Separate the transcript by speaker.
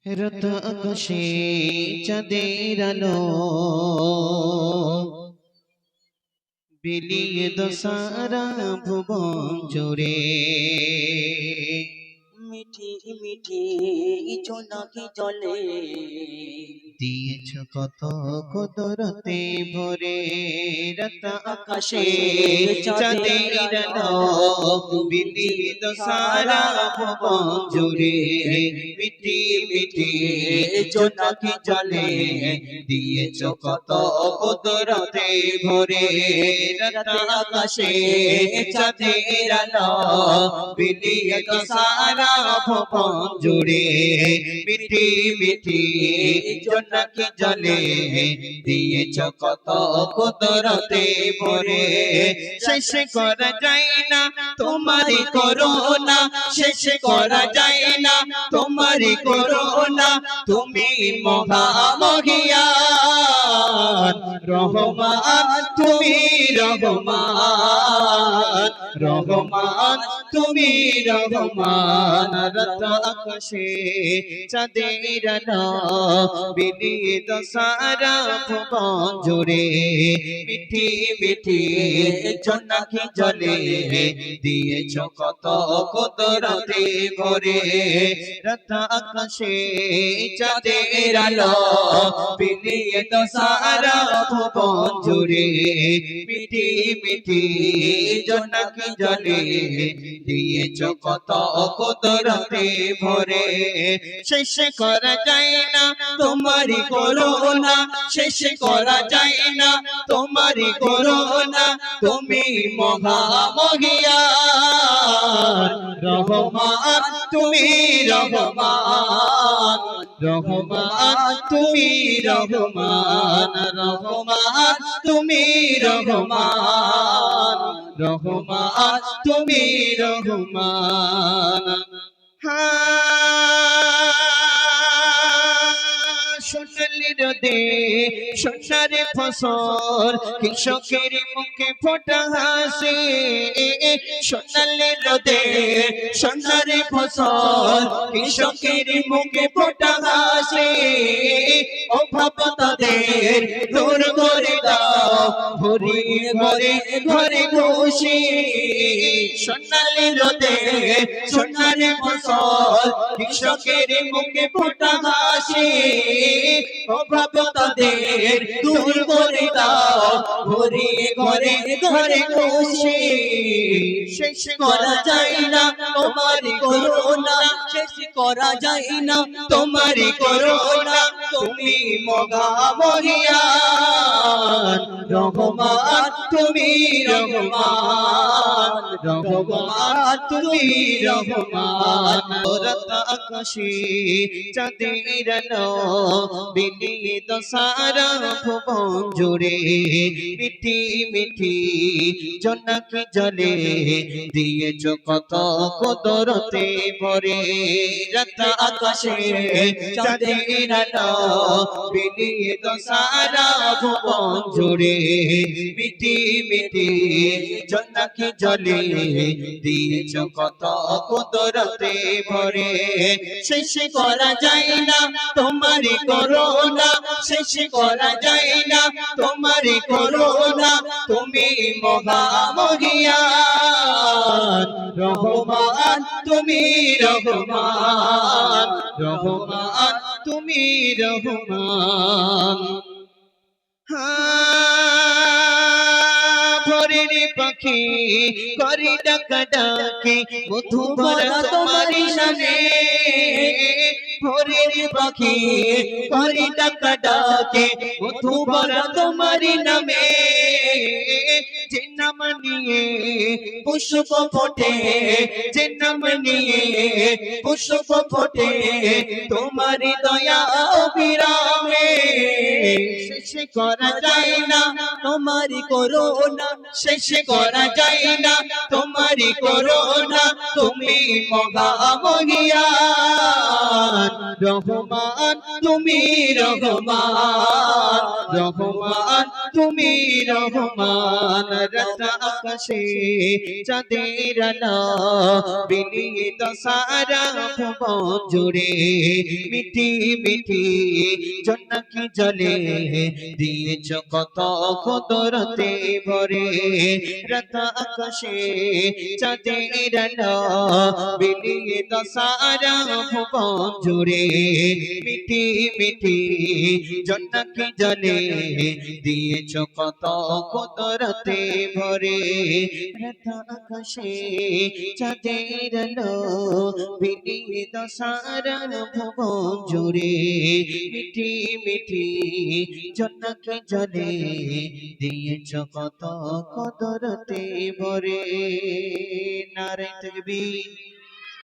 Speaker 1: রাত আকাশে চাঁদের আলো বিলিয়ে দশারা ভুবন জুড়ে।
Speaker 2: মিঠি মিঠি জোনাকি জলে
Speaker 1: দিয়েছ কত কদরতে ভরে। রাত আকাশে চাঁদের আলো বিলিয়ে দশারা ভুবন জুড়ে। মিঠি মিঠি জোনাকি জলে দিয়েছ কত কদরতে ভরে। রাত আকাশে চাঁদের আলো বিলিয়ে দশারা ভুবন জুড়ে। মিঠি মিঠি জোনাকি জলে দিয়েছ কত কদরতে ভরে। শেষ করা যায় না তোমারই করুণা, শেষ করা যায় না তোমারই করুণা। তুমি মহামহিয়ান রহমান, তুমি রহমান রহমান, তুমি রহমান। রাত আকাশে চাঁদের আলো বিলিয়ে দশারা ভুবন জুড়ে। মিঠি মিঠি জোনাকি জলে দিয়েছ কত কদরতে ভরে। রাত আকাশে চাঁদের আলো বিলিয়ে দশারা ভুবন জুড়ে। মিঠি মিঠি জোনাকি জলে দিয়েছ কত কদরতে ভরে। শেষ করা যায় না তোমারই করুণা, শেষ করা যায় না তোমারই করুণা। তুমি মহামহিয়ান রহমান, তুমি রহমান রহমান, তুমি রহমান রহমান, তুমি রহমান রহমান, তুমি রহমান। সোনালি রোদে সোনারে ফসল কৃষকের মুখে ফোটা হাসি। সোনালি রোদে সোনারে ফসল কৃষকের মুখে ফোটা হাসি। অভাব তাদের দূর করে দাও, ঘরে ঘরে ঘরে খুশি। সোনালি রোদে সোনারে ফসল কৃষকের মুখে ফোটা হাসি। অভাব তাদের দূর করে দাও, ঘরে ঘরে ঘরে খুশি। শেষ করা যায় না তোমারই করুণা, শেষ করা যায় না তোমারই করুণা। তুমি মহামহিয়ান রহমান, তুমি রহমান রহমান, তুমি রহমান। রাত আকাশে চাঁদের আলো বিলিয়ে দশারা ভুবন জুড়ে। মিঠি মিঠি জোনাকি জলে দিয়েছ কত কদরতে ভরে। রাত আকাশে চাঁদের আলো বিলিয়ে দশারা ভুবন জুড়ে। মিঠি মিঠি জোনাকি জলে দিয়েছ কত কদরতে ভরে। শেষ করা যায় না তোমারই করুণা, শেষ করা যায় না তোমারই করুণা। তুমি মহামহিয়ান রহমান, তুমি রহমান রহমান, তুমি রহমান। ভোরের পাখি করি ডাকা ডাকে মধু ভরা তোমারি নামে। ভোরের পাখি করি ডাকা ডাকে মধু ভরা তোমারি নামে। যে নাম নিয়ে পুষ্প ফোটে, যে নাম নিয়ে পুষ্প ফোটে তোমারি দয়া অবিরামে। শেষ করা যায় না তোমারি করুণা, শেষ করা যায় না তোমারি করুণা। তুমি মহামহিয়ান রহমান, তুমি রহমান রহমান, তুমি রহমান রাত আকাশে চাঁদের আলো বিনীত সারা ভুবন জুড়ে মিটি মিটি জোনাকি জলে দিয়েছ কত কুদরতে ভরে রাত আকাশে চাঁদের আলো বিনীত সারা ভুবন জুড়ে মিটি মিটি জোনাকি জলে দিয়েছ কত কুদরতে ভরে রাত আকাশে চাঁদের আলো বিনীত সারা ভুবন জুড়ে মিটি মিটি জোনাকি জলে দিয়েছ কত কুদরতে ভরে নারে তাকবীর